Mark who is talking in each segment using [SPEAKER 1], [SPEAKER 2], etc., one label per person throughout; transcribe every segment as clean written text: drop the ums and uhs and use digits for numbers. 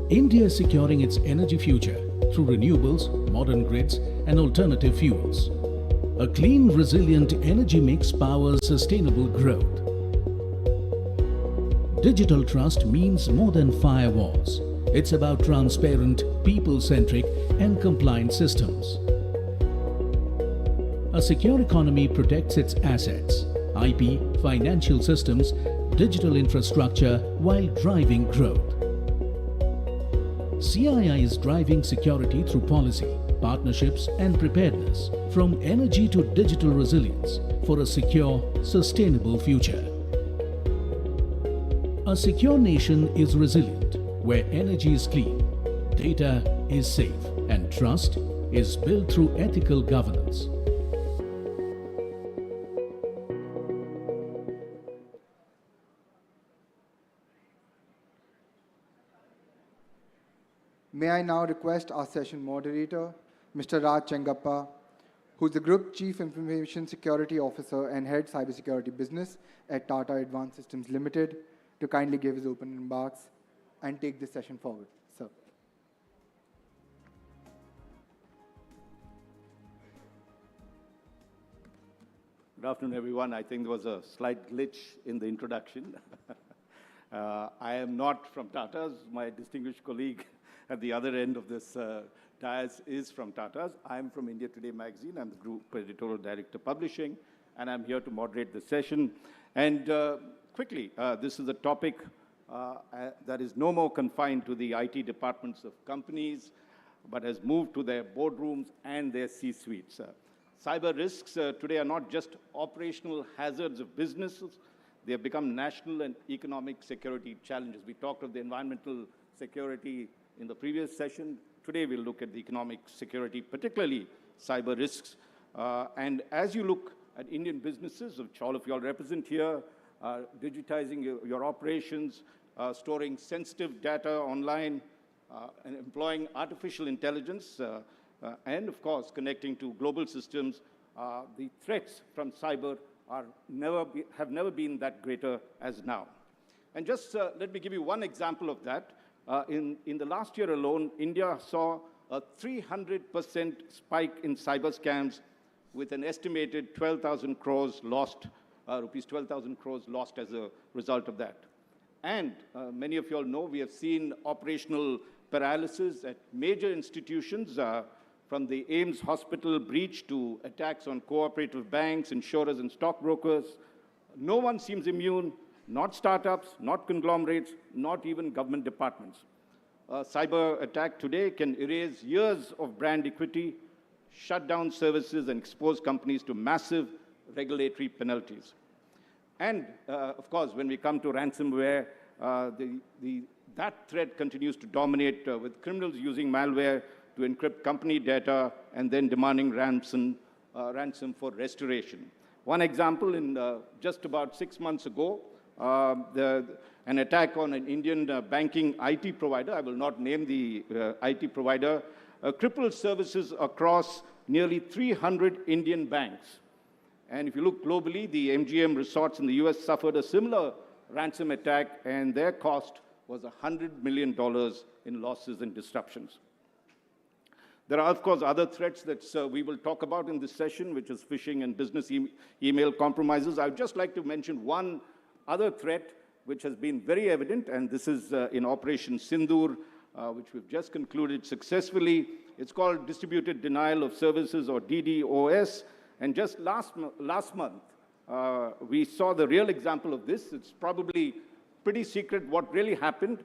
[SPEAKER 1] India is securing its energy future through renewables, modern grids, and alternative fuels. A clean, resilient energy mix powers sustainable growth. Digital trust means more than firewalls. It's about transparent, people-centric, and compliant systems. A secure economy protects its assets, IP, financial systems, digital infrastructure while driving growth. CII is driving security through policy, partnerships and preparedness, from energy to digital resilience for a secure, sustainable future. A secure nation is resilient, where energy is clean, data is safe, and trust is built through ethical governance.
[SPEAKER 2] May I now request our session moderator, Mr. Raj Chengappa, who's the Group Chief Information Security Officer and Head Cybersecurity Business at Tata Advanced Systems Limited, to kindly give his opening remarks and take this session forward. Sir.
[SPEAKER 3] Good afternoon, everyone. I think there was a slight glitch in the introduction. I am not from Tata's. My distinguished colleague at the other end of this dais is from Tata's. I'm from India Today magazine. I'm the Group Editorial Director Publishing, and I'm here to moderate the session. And quickly, this is a topic that is no more confined to the IT departments of companies, but has moved to their boardrooms and their C-suites. Cyber risks today are not just operational hazards of businesses. They have become national and economic security challenges. We talked of the environmental security in the previous session. Today we'll look at the economic security, particularly cyber risks. And as you look at Indian businesses, which all of you all represent here, digitizing your operations, storing sensitive data online, and employing artificial intelligence, and of course connecting to global systems, the threats from cyber have never been that greater as now. And just let me give you one example of that. In the last year alone, India saw a 300% spike in cyber scams, with an estimated 12,000 crores lost, rupees 12,000 crores lost as a result of that. And many of you all know we have seen operational paralysis at major institutions, from the AIIMS hospital breach to attacks on cooperative banks, insurers, and stockbrokers. No one seems immune. Not startups, not conglomerates, not even government departments. A cyber attack today can erase years of brand equity, shut down services, and expose companies to massive regulatory penalties. And of course, when we come to ransomware, that threat continues to dominate, with criminals using malware to encrypt company data and then demanding ransom for restoration. One example, in just about 6 months ago, an attack on an Indian banking IT provider, I will not name the IT provider, crippled services across nearly 300 Indian banks. And if you look globally, the MGM resorts in the US suffered a similar ransom attack, and their cost was $100 million in losses and disruptions. There are, of course, other threats that we will talk about in this session, which is phishing and business email compromises. I would just like to mention one other threat which has been very evident, and this is in Operation Sindoor, which we've just concluded successfully. It's called Distributed Denial of Services, or DDoS. And just last month, we saw the real example of this. It's probably pretty secret what really happened.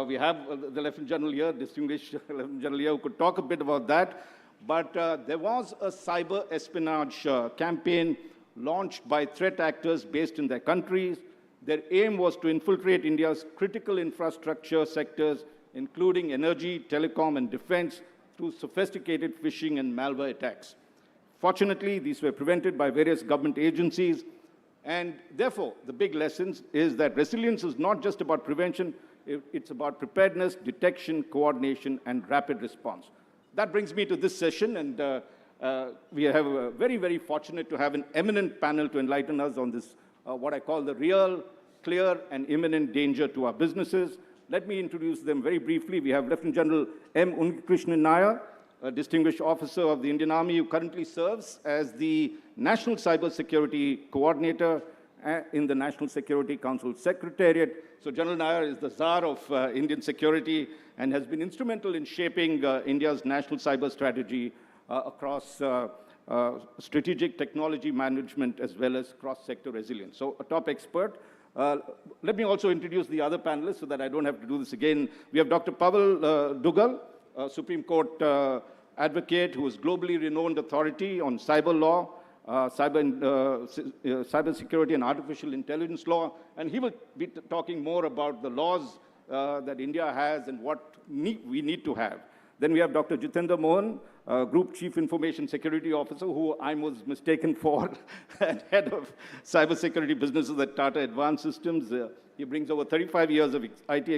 [SPEAKER 3] We have the Lieutenant General here, distinguished Lieutenant General here, who could talk a bit about that. But there was a cyber espionage campaign launched by threat actors based in their countries. Their aim was to infiltrate India's critical infrastructure sectors, including energy, telecom, and defense, through sophisticated phishing and malware attacks. Fortunately, these were prevented by various government agencies. And therefore, the big lesson is that resilience is not just about prevention, it's about preparedness, detection, coordination, and rapid response. That brings me to this session, and we have very, very fortunate to have an eminent panel to enlighten us on this, what I call the real, clear, and imminent danger to our businesses. Let me introduce them very briefly. We have Lieutenant General M. Unikrishnan Nair, a distinguished officer of the Indian Army who currently serves as the National Cybersecurity Coordinator in the National Security Council Secretariat. So General Nair is the czar of Indian security and has been instrumental in shaping India's national cyber strategy across strategic technology management as well as cross-sector resilience. So a top expert. Let me also introduce the other panelists so that I don't have to do this again. We have Dr. Pavel Dugal, Supreme Court advocate who is globally renowned authority on cyber law, cybersecurity and artificial intelligence law, and he will be talking more about the laws that India has and what we need to have. Then we have Dr. Jitendra Mohan, Group Chief Information Security Officer, who I was mistaken for, and Head of Cybersecurity Businesses at Tata Advanced Systems. He brings over 35 years of IT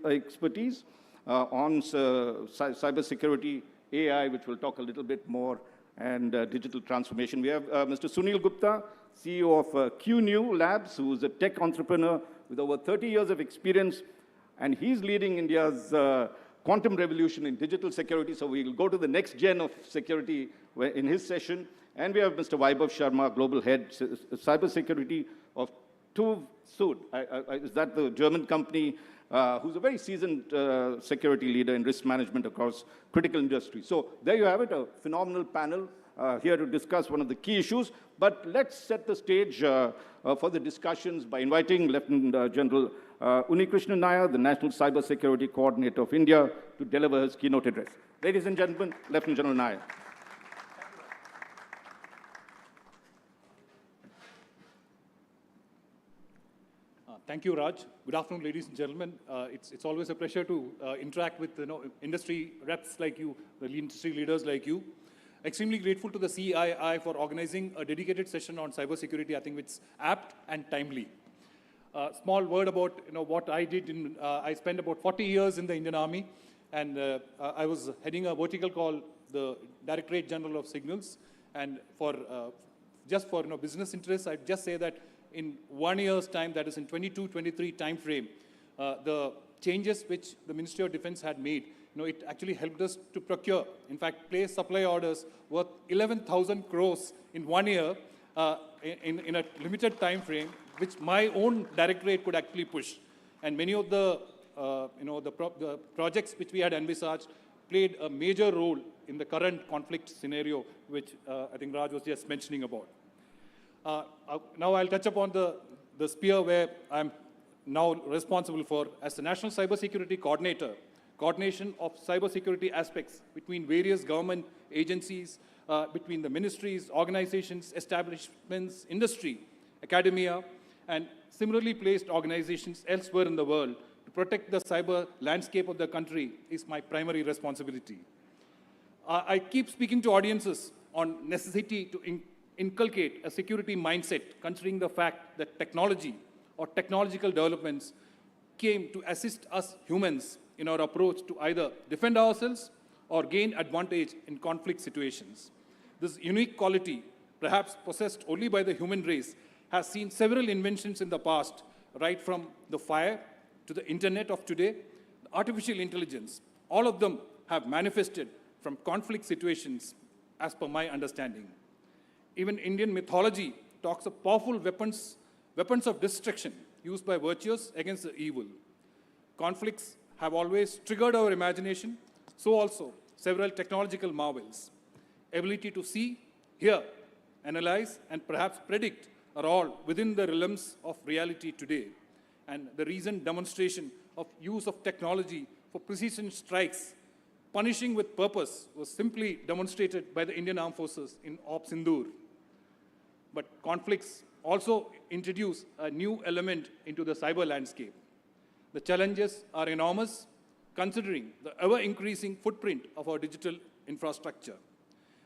[SPEAKER 3] expertise on cybersecurity, AI, which we'll talk a little bit more, and digital transformation. We have Mr. Sunil Gupta, CEO of QNew Labs, who is a tech entrepreneur with over 30 years of experience, and he's leading India's quantum revolution in digital security. So we'll go to the next gen of security in his session. And we have Mr. Vaibhav Sharma, Global Head Cybersecurity of TÜV SÜD. Is that the German company who's a very seasoned security leader in risk management across critical industries. So there you have it, a phenomenal panel here to discuss one of the key issues. But let's set the stage for the discussions by inviting Lieutenant General Unikrishnan Nair, the National Cybersecurity Coordinator of India, to deliver his keynote address. Ladies and gentlemen, Lieutenant General Nair.
[SPEAKER 4] Thank you, Raj. Good afternoon, ladies and gentlemen. It's always a pleasure to interact with industry reps like you, the industry leaders like you. Extremely grateful to the CII for organizing a dedicated session on cybersecurity. I think it's apt and timely. Small word about what I did. I spent about 40 years in the Indian Army, and I was heading a vertical called the Directorate General of Signals. And just for business interests, I'd just say that in 1 year's time, that is in 22-23 time frame, the changes which the Ministry of Defense had made, it actually helped us to procure, in fact, place supply orders worth 11,000 crores in 1 year in a limited time frame, which my own directorate could actually push. And many of the projects which we had envisaged played a major role in the current conflict scenario, which I think Raj was just mentioning about. Now I'll touch upon the sphere where I'm now responsible for as the National Cybersecurity Coordinator. Coordination of cybersecurity aspects between various government agencies, between the ministries, organizations, establishments, industry, academia, and similarly placed organizations elsewhere in the world to protect the cyber landscape of the country is my primary responsibility. I keep speaking to audiences on necessity to inculcate a security mindset, considering the fact that technology or technological developments came to assist us humans in our approach to either defend ourselves or gain advantage in conflict situations. This unique quality, perhaps possessed only by the human race, has seen several inventions in the past, right from the fire to the internet of today, artificial intelligence. All of them have manifested from conflict situations, as per my understanding. Even Indian mythology talks of powerful weapons of destruction used by virtuous against the evil. Conflicts have always triggered our imagination, so also several technological marvels. Ability to see, hear, analyze, and perhaps predict are all within the realms of reality today. And the recent demonstration of use of technology for precision strikes, punishing with purpose, was simply demonstrated by the Indian Armed Forces in Op Sindoor. But conflicts also introduce a new element into the cyber landscape. The challenges are enormous, considering the ever-increasing footprint of our digital infrastructure.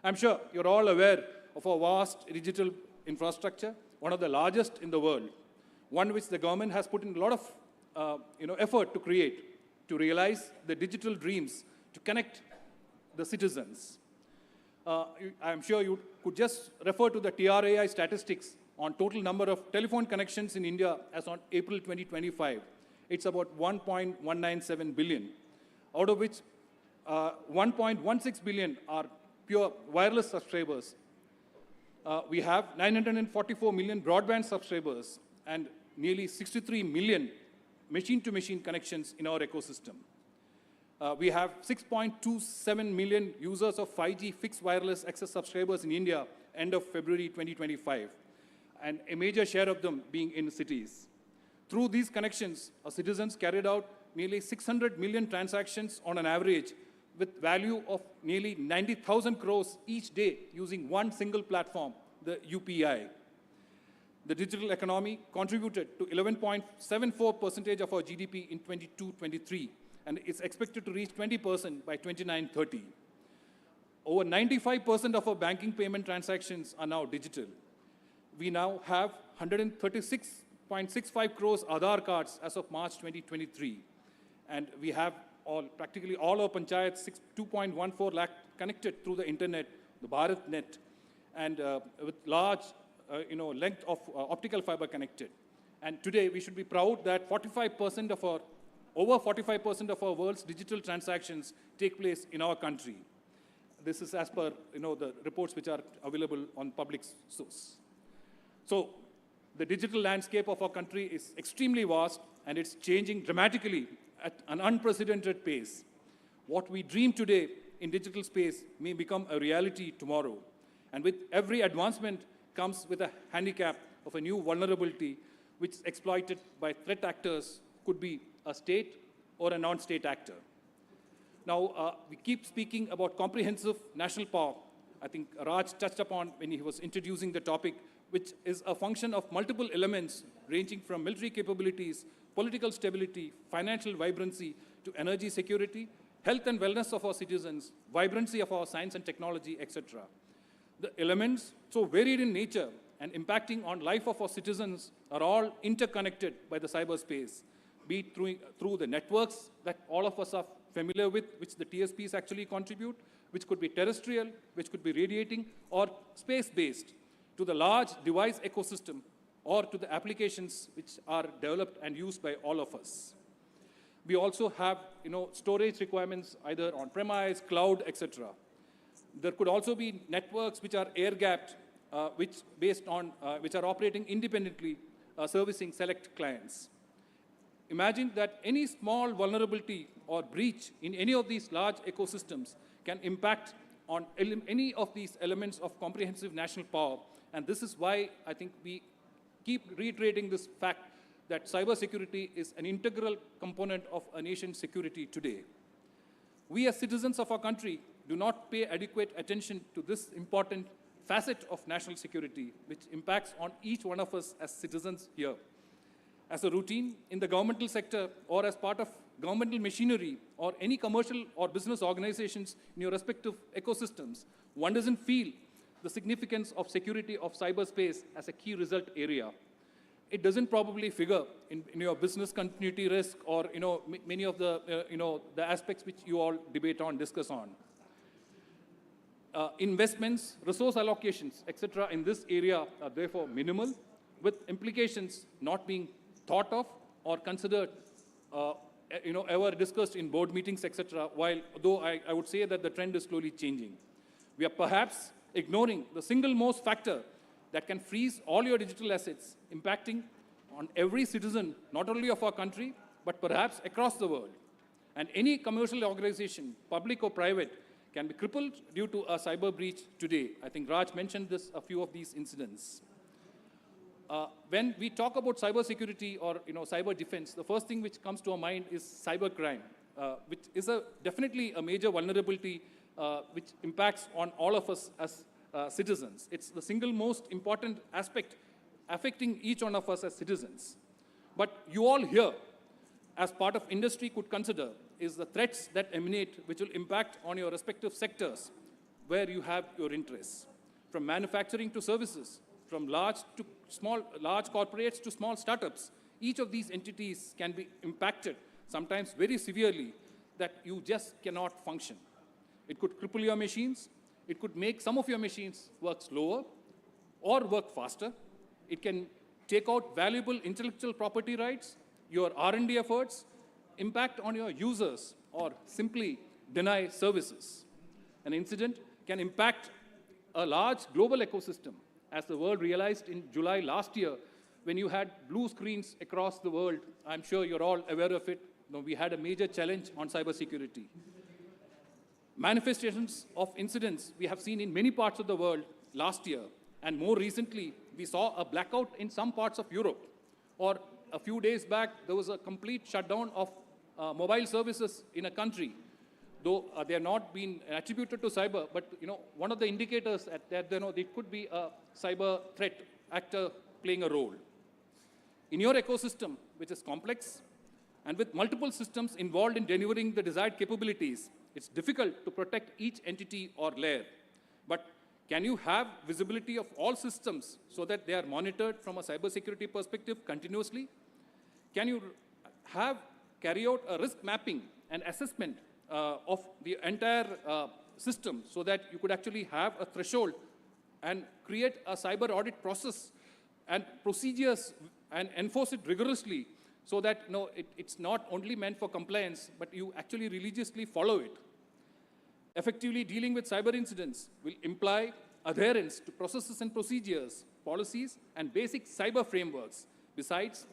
[SPEAKER 4] I'm sure you're all aware of our vast digital infrastructure, one of the largest in the world, one which the government has put in a lot of effort to create, to realize the digital dreams, to connect the citizens. I'm sure you could just refer to the TRAI statistics on total number of telephone connections in India as on April 2025. it's about 1.197 billion, out of which 1.16 billion are pure wireless subscribers. We have 944 million broadband subscribers and nearly 63 million machine-to-machine connections in our ecosystem. We have 6.27 million users of 5G fixed wireless access subscribers in India, end of February 2025, and a major share of them being in cities. Through these connections, our citizens carried out nearly 600 million transactions on an average, with value of nearly 90,000 crores each day using one single platform, the UPI. The digital economy contributed to 11.74% of our GDP in 22-23, and is expected to reach 20% by 29-30. Over 95% of our banking payment transactions are now digital. We now have 136.65 crores Aadhaar cards as of March 2023. And we have practically all our panchayats, 2.14 lakh connected through the internet, the BharatNet, and with large length of optical fiber connected. And today we should be proud that over 45% of our world's digital transactions take place in our country. This is as per the reports which are available on public source. So the digital landscape of our country is extremely vast, and it's changing dramatically at an unprecedented pace. What we dream today in digital space may become a reality tomorrow. And with every advancement comes with a handicap of a new vulnerability which is exploited by threat actors, could be a state or a non-state actor. Now, we keep speaking about comprehensive national power. I think Raj touched upon when he was introducing the topic, which is a function of multiple elements ranging from military capabilities, political stability, financial vibrancy, to energy security, health and wellness of our citizens, vibrancy of our science and technology, etc. The elements, so varied in nature and impacting on life of our citizens, are all interconnected by the cyberspace, be it through the networks that all of us are familiar with, which the TSPs actually contribute, which could be terrestrial, which could be radiating, or space-based, to the large device ecosystem, or to the applications which are developed and used by all of us. We also have storage requirements either on premise, cloud, etc. There could also be networks which are air-gapped, which are operating independently, servicing select clients. Imagine that any small vulnerability or breach in any of these large ecosystems can impact on any of these elements of comprehensive national power. And this is why I think we keep reiterating this fact that cybersecurity is an integral component of a nation's security today. We as citizens of our country do not pay adequate attention to this important facet of national security, which impacts on each one of us as citizens here. As a routine in the governmental sector, or as part of governmental machinery, or any commercial or business organizations in your respective ecosystems, one doesn't feel the significance of security of cyberspace as a key result area. It doesn't probably figure in your business continuity risk, or many of the the aspects which you all debate on, discuss on. Investments, resource allocations, etc. in this area are therefore minimal, with implications not being thought of or considered, ever discussed in board meetings, etc. Though I would say that the trend is slowly changing. We are perhaps ignoring the single most factor that can freeze all your digital assets, impacting on every citizen, not only of our country, but perhaps across the world. And any commercial organization, public or private, can be crippled due to a cyber breach today. I think Raj mentioned a few of these incidents. When we talk about cybersecurity or cyber defense, the first thing which comes to our mind is cybercrime, which is definitely a major vulnerability which impacts on all of us as citizens. It's the single most important aspect affecting each one of us as citizens. But you all here, as part of industry, could consider is the threats that emanate, which will impact on your respective sectors where you have your interests. From manufacturing to services, from large corporates to small startups, each of these entities can be impacted, sometimes very severely, that you just cannot function. It could cripple your machines. It could make some of your machines work slower or work faster. It can take out valuable intellectual property rights, your R&D efforts, impact on your users, or simply deny services. An incident can impact a large global ecosystem, as the world realized in July last year when you had blue screens across the world. I'm sure you're all aware of it. We had a major challenge on cybersecurity. Manifestations of incidents we have seen in many parts of the world last year, and more recently, we saw a blackout in some parts of Europe. Or a few days back, there was a complete shutdown of mobile services in a country, though they have not been attributed to cyber, but one of the indicators that there could be a cyber threat actor playing a role. In your ecosystem, which is complex, and with multiple systems involved in delivering the desired capabilities, it's difficult to protect each entity or layer. But can you have visibility of all systems so that they are monitored from a cybersecurity perspective continuously? Can you carry out a risk mapping and assessment of the entire system so that you could actually have a threshold and create a cyber audit process and procedures and enforce it rigorously so that it's not only meant for compliance, but you actually religiously follow it? Effectively dealing with cyber incidents will imply adherence to processes and procedures, policies, and basic cyber frameworks. Besides,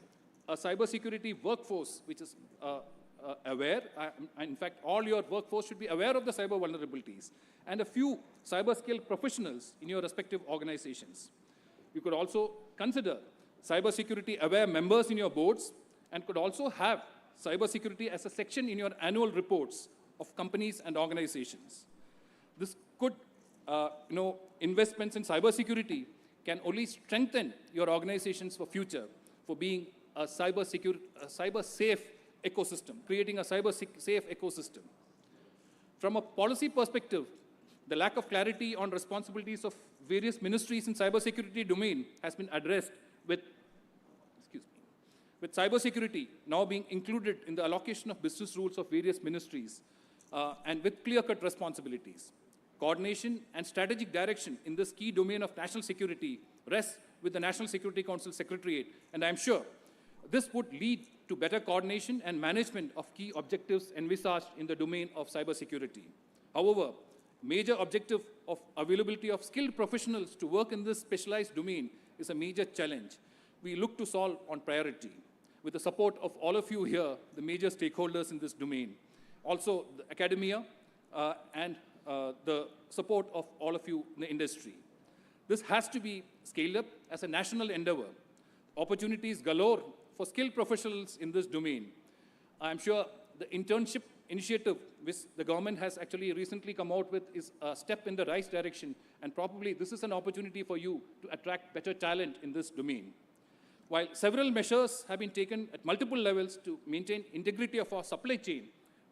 [SPEAKER 4] a cybersecurity workforce which is aware, in fact, all your workforce should be aware of the cyber vulnerabilities, and a few cyber skill professionals in your respective organizations. You could also consider cybersecurity aware members in your boards, and could also have cybersecurity as a section in your annual reports of companies and organizations. This could, investments in cybersecurity can only strengthen your organizations for future, for being a cyber safe ecosystem, creating a cyber safe ecosystem. From a policy perspective, the lack of clarity on responsibilities of various ministries in cybersecurity domain has been addressed with cybersecurity now being included in the allocation of business rules of various ministries and with clear-cut responsibilities. Coordination and strategic direction in this key domain of national security rests with the National Security Council Secretariat, and I'm sure this would lead to better coordination and management of key objectives envisaged in the domain of cybersecurity. However, major objective of availability of skilled professionals to work in this specialized domain is a major challenge we look to solve on priority, with the support of all of you here, the major stakeholders in this domain, also the academia and the support of all of you in the industry. This has to be scaled up as a national endeavor. Opportunities galore for skilled professionals in this domain. I'm sure the internship initiative, which the government has actually recently come out with, is a step in the right direction, and probably this is an opportunity for you to attract better talent in this domain. While several measures have been taken at multiple levels to maintain integrity of our supply chain,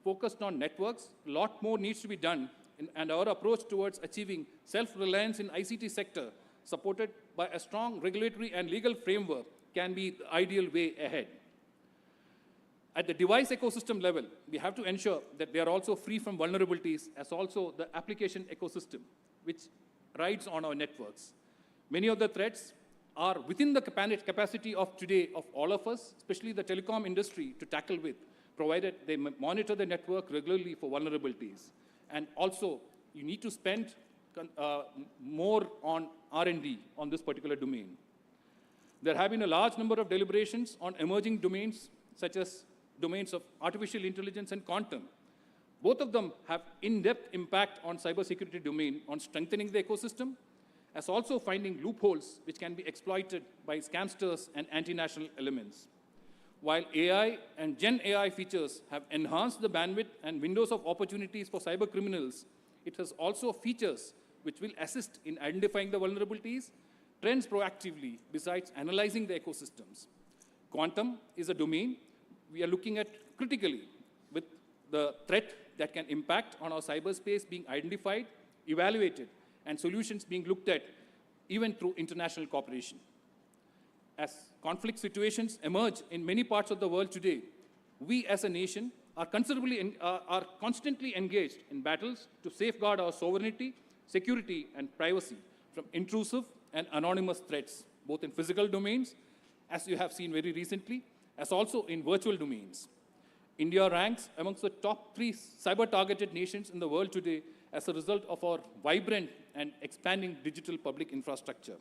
[SPEAKER 4] focused on networks, a lot more needs to be done, and our approach towards achieving self-reliance in ICT sector, supported by a strong regulatory and legal framework, can be the ideal way ahead. At the device ecosystem level, we have to ensure that they are also free from vulnerabilities, as also the application ecosystem, which rides on our networks. Many of the threats are within the capacity of today of all of us, especially the telecom industry, to tackle with, provided they monitor the network regularly for vulnerabilities. And also, you need to spend more on R&D on this particular domain. There have been a large number of deliberations on emerging domains, such as domains of artificial intelligence and quantum. Both of them have in-depth impact on cybersecurity domain on strengthening the ecosystem, as also finding loopholes which can be exploited by scamsters and anti-national elements. While AI and Gen AI features have enhanced the bandwidth and windows of opportunities for cyber criminals, it has also features which will assist in identifying the vulnerabilities, trends proactively, besides analyzing the ecosystems. Quantum is a domain we are looking at critically, with the threat that can impact on our cyberspace being identified, evaluated, and solutions being looked at even through international cooperation. As conflict situations emerge in many parts of the world today, we as a nation are constantly engaged in battles to safeguard our sovereignty, security, and privacy from intrusive and anonymous threats, both in physical domains, as you have seen very recently, as also in virtual domains. India ranks amongst the top 3 cyber-targeted nations in the world today as a result of our vibrant and expanding digital public infrastructure.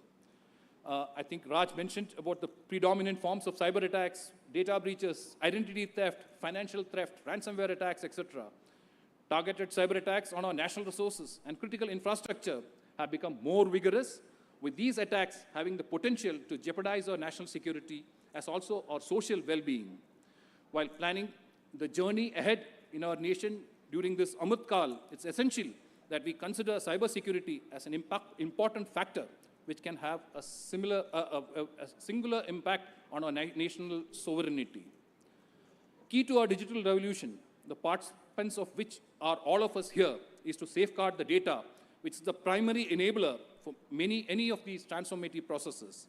[SPEAKER 4] I think Raj mentioned about the predominant forms of cyber attacks, data breaches, identity theft, financial theft, ransomware attacks, etc. Targeted cyber attacks on our national resources and critical infrastructure have become more vigorous, with these attacks having the potential to jeopardize our national security as also our social well-being. While planning the journey ahead in our nation during this Amrit Kal, it's essential that we consider cybersecurity as an important factor which can have a singular impact on our national sovereignty. Key to our digital revolution, the participants of which are all of us here, is to safeguard the data, which is the primary enabler for any of these transformative processes.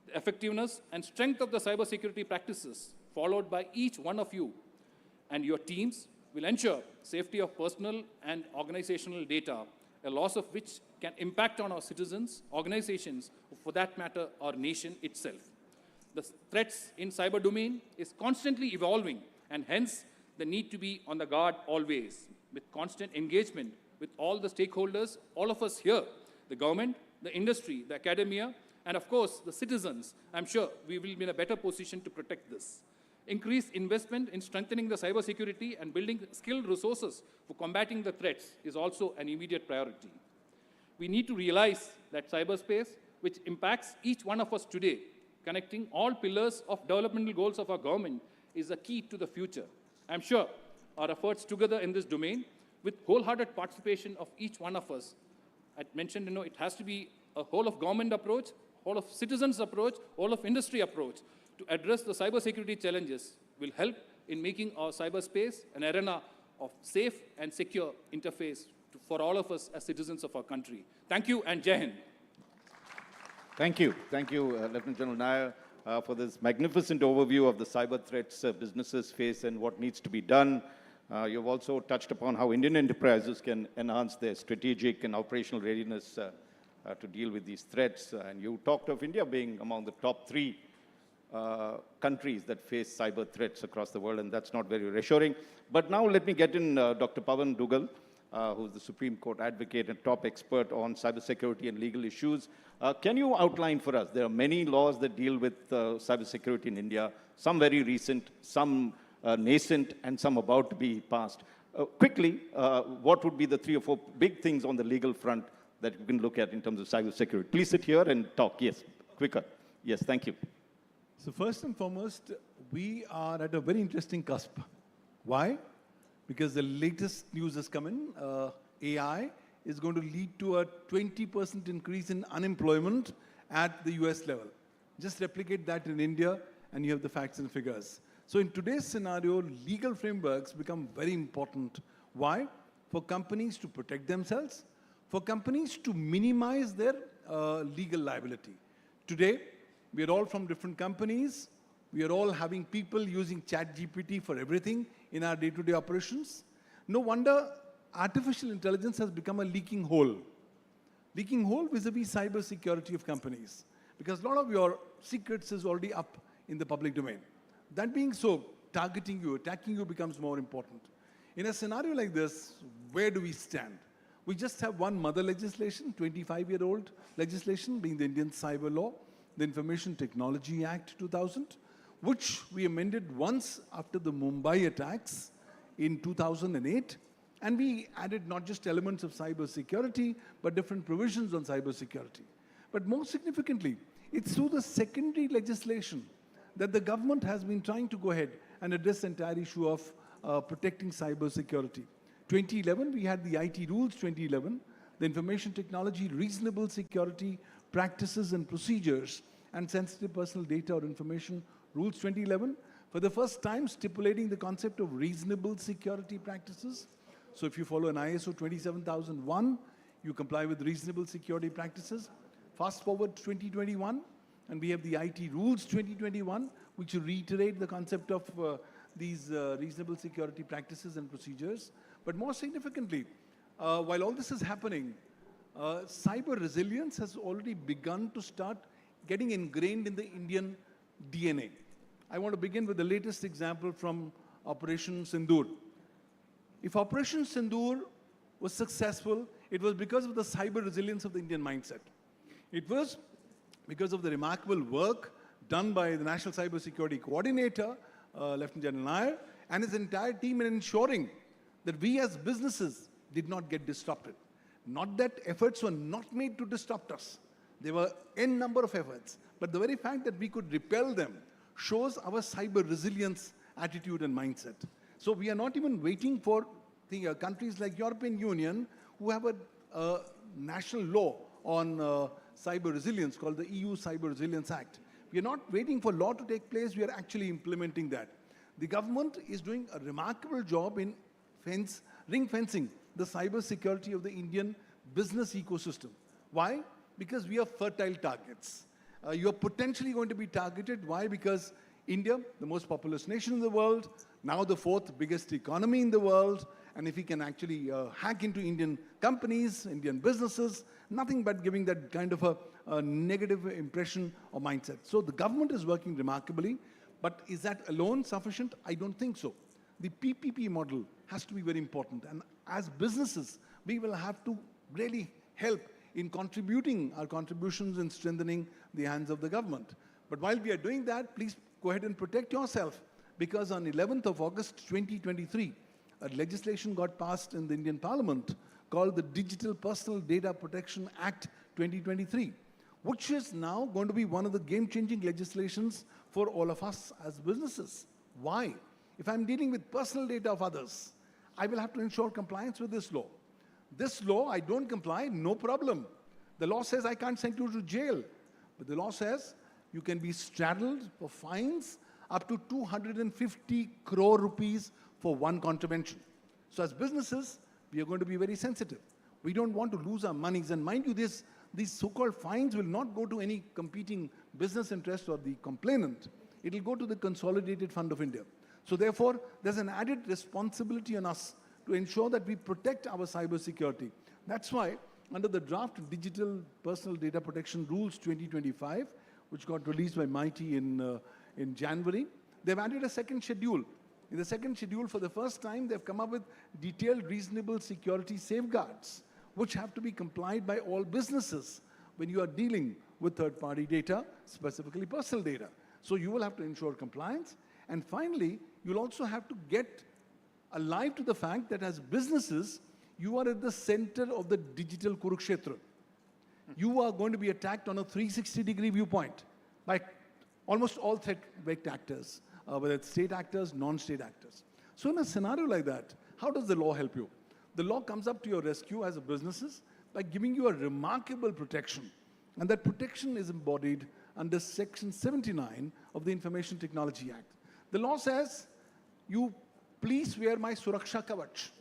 [SPEAKER 4] The effectiveness and strength of the cybersecurity practices followed by each one of you and your teams will ensure safety of personal and organizational data, a loss of which can impact on our citizens, organizations, or for that matter, our nation itself. The threats in cyber domain is constantly evolving, and hence the need to be on the guard always, with constant engagement with all the stakeholders, all of us here, the government, the industry, the academia, and of course, the citizens. I'm sure we will be in a better position to protect this. Increased investment in strengthening the cybersecurity and building skilled resources for combating the threats is also an immediate priority. We need to realize that cyberspace, which impacts each one of us today, connecting all pillars of developmental goals of our government, is a key to the future. I'm sure our efforts together in this domain, with wholehearted participation of each one of us, I mentioned, it has to be a whole of government approach, whole of citizens approach, whole of industry approach to address the cybersecurity challenges, will help in making our cyberspace an arena of safe and secure interface for all of us as citizens of our country. Thank you, and Jai Hind.
[SPEAKER 3] Thank you. Thank you, Lieutenant General Nair, for this magnificent overview of the cyber threats businesses face and what needs to be done. You've also touched upon how Indian enterprises can enhance their strategic and operational readiness to deal with these threats. And you talked of India being among the top 3 countries that face cyber threats across the world, and that's not very reassuring. But now let me get in Dr. Pawan Dugal, who's the Supreme Court advocate and top expert on cybersecurity and legal issues. Can you outline for us? There are many laws that deal with cybersecurity in India, some very recent, some nascent, and some about to be passed. Quickly, what would be the 3 or 4 big things on the legal front that you can look at in terms of cybersecurity? Please sit here and talk. Yes, quicker. Yes, thank you.
[SPEAKER 5] So first and foremost, we are at a very interesting cusp. Why? Because the latest news has come in. AI is going to lead to a 20% increase in unemployment at the US level. Just replicate that in India, and you have the facts and figures. So in today's scenario, legal frameworks become very important. Why? For companies to protect themselves, for companies to minimize their legal liability. Today, we are all from different companies. We are all having people using ChatGPT for everything in our day-to-day operations. No wonder artificial intelligence has become a leaking hole. Leaking hole vis-a-vis cyber security of companies. Because a lot of your secrets is already up in the public domain. That being so, targeting you, attacking you becomes more important. In a scenario like this, where do we stand? We just have one mother legislation, 25-year-old legislation, being the Indian Cyber Law, the Information Technology Act 2000, which we amended once after the Mumbai attacks in 2008. And we added not just elements of cyber security, but different provisions on cyber security. But more significantly, it's through the secondary legislation that the government has been trying to go ahead and address the entire issue of protecting cyber security. 2011, we had the IT Rules 2011, the Information Technology Reasonable Security Practices and Procedures and Sensitive Personal Data or Information Rules 2011, for the first time stipulating the concept of reasonable security practices. So if you follow an ISO 27001, you comply with reasonable security practices. Fast forward to 2021, and we have the IT Rules 2021, which reiterate the concept of these reasonable security practices and procedures. But more significantly, while all this is happening, cyber resilience has already begun to start getting ingrained in the Indian DNA. I want to begin with the latest example from Operation Sindoor. If Operation Sindoor was successful, it was because of the cyber resilience of the Indian mindset. It was because of the remarkable work done by the National Cybersecurity Coordinator, Lieutenant General Nair, and his entire team in ensuring that we as businesses did not get disrupted. Not that efforts were not made to disrupt us. There were n number of efforts, but the very fact that we could repel them shows our cyber resilience attitude and mindset. So we are not even waiting for the countries like European Union who have a national law on cyber resilience called the EU Cyber Resilience Act. We are not waiting for law to take place, we are actually implementing that. The government is doing a remarkable job in ring fencing the cyber security of the Indian business ecosystem. Why? Because we are fertile targets. You are potentially going to be targeted. Why? Because India, the most populous nation in the world, now the 4th biggest economy in the world, and if we can actually hack into Indian companies, Indian businesses, nothing but giving that kind of a negative impression or mindset. So the government is working remarkably, but is that alone sufficient? I don't think so. The PPP model has to be very important, and as businesses, we will have to really help in contributing our contributions in strengthening the hands of the government. But while we are doing that, please go ahead and protect yourself, because on 11th of August 2023, a legislation got passed in the Indian Parliament called the Digital Personal Data Protection Act 2023, which is now going to be one of the game-changing legislations for all of us as businesses. Why? If I'm dealing with personal data of others, I will have to ensure compliance with this law. This law, I don't comply, no problem. The law says I can't send you to jail, but the law says you can be straddled for fines up to 250 crore rupees for one contravention. So as businesses, we are going to be very sensitive. We don't want to lose our monies. And mind you, these so-called fines will not go to any competing business interest or the complainant. It will go to the Consolidated Fund of India. So therefore, there's an added responsibility on us to ensure that we protect our cyber security. That's why, under the draft Digital Personal Data Protection Rules 2025, which got released by MIT in January, they've added a second schedule. In the second schedule, for the first time, they've come up with detailed reasonable security safeguards, which have to be complied by all businesses when you are dealing with third-party data, specifically personal data. So you will have to ensure compliance. And finally, you'll also have to get alive to the fact that as businesses, you are at the center of the digital Kurukshetra. You are going to be attacked on a 360-degree viewpoint by almost all threat vector actors, whether it's state actors, non-state actors. So in a scenario like that, how does the law help you? The law comes up to your rescue as a businesses by giving you a remarkable protection. And that protection is embodied under Section 79 of the Information Technology Act. The law says, you please wear my Suraksha Kavach.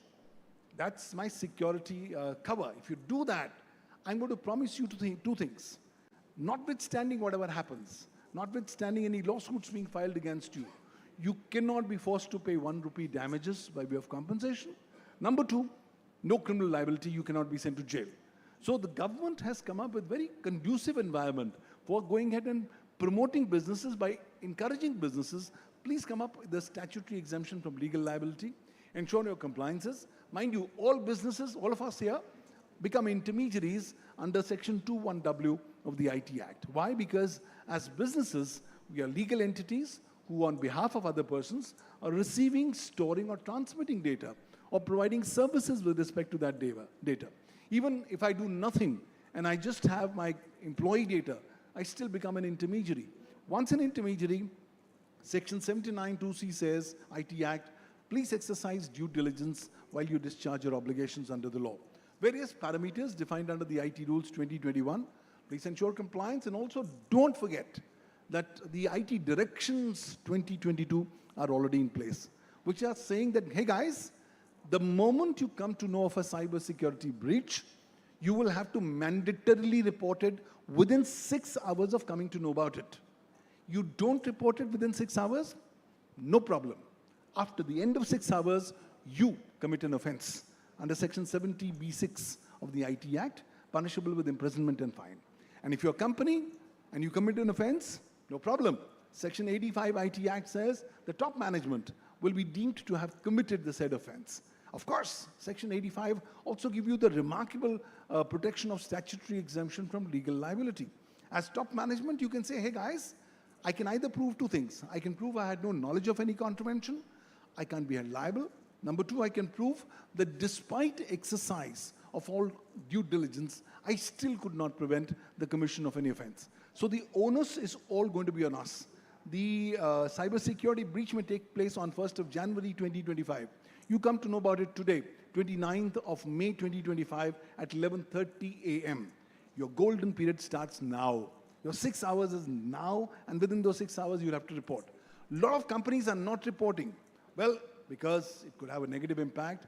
[SPEAKER 5] That's my security cover. If you do that, I'm going to promise you two things. Notwithstanding whatever happens, notwithstanding any lawsuits being filed against you, you cannot be forced to pay 1 rupee damages by way of compensation. Number two, no criminal liability, you cannot be sent to jail. So the government has come up with very conducive environment for going ahead and promoting businesses by encouraging businesses. Please come up with the statutory exemption from legal liability, ensure your compliances. Mind you, all businesses, all of us here, become intermediaries under Section 21W of the IT Act. Why? Because as businesses, we are legal entities who on behalf of other persons are receiving, storing or transmitting data or providing services with respect to that data. Even if I do nothing and I just have my employee data, I still become an intermediary. Once an intermediary, Section 79(2)(c) says, IT Act, please exercise due diligence while you discharge your obligations under the law. Various parameters defined under the IT Rules 2021. Please ensure compliance, and also don't forget that the IT Directions 2022 are already in place, which are saying that, hey guys, the moment you come to know of a cybersecurity breach, you will have to mandatorily report it within 6 hours of coming to know about it. You don't report it within 6 hours, no problem. After the end of 6 hours, you commit an offense under Section 70B6 of the IT Act, punishable with imprisonment and fine. And if you're a company and you commit an offense, no problem. Section 85 IT Act says the top management will be deemed to have committed the said offense. Of course, Section 85 also gives you the remarkable protection of statutory exemption from legal liability. As top management, you can say, hey guys, I can either prove two things. I can prove I had no knowledge of any contravention. I can't be held liable. Number two, I can prove that despite exercise of all due diligence, I still could not prevent the commission of any offense. So the onus is all going to be on us. The cybersecurity breach may take place on 1st of January 2025. You come to know about it today, 29th of May 2025 at 11:30 a.m. Your golden period starts now. Your 6 hours is now, and within those 6 hours, you'll have to report. A lot of companies are not reporting. Well, because it could have a negative impact.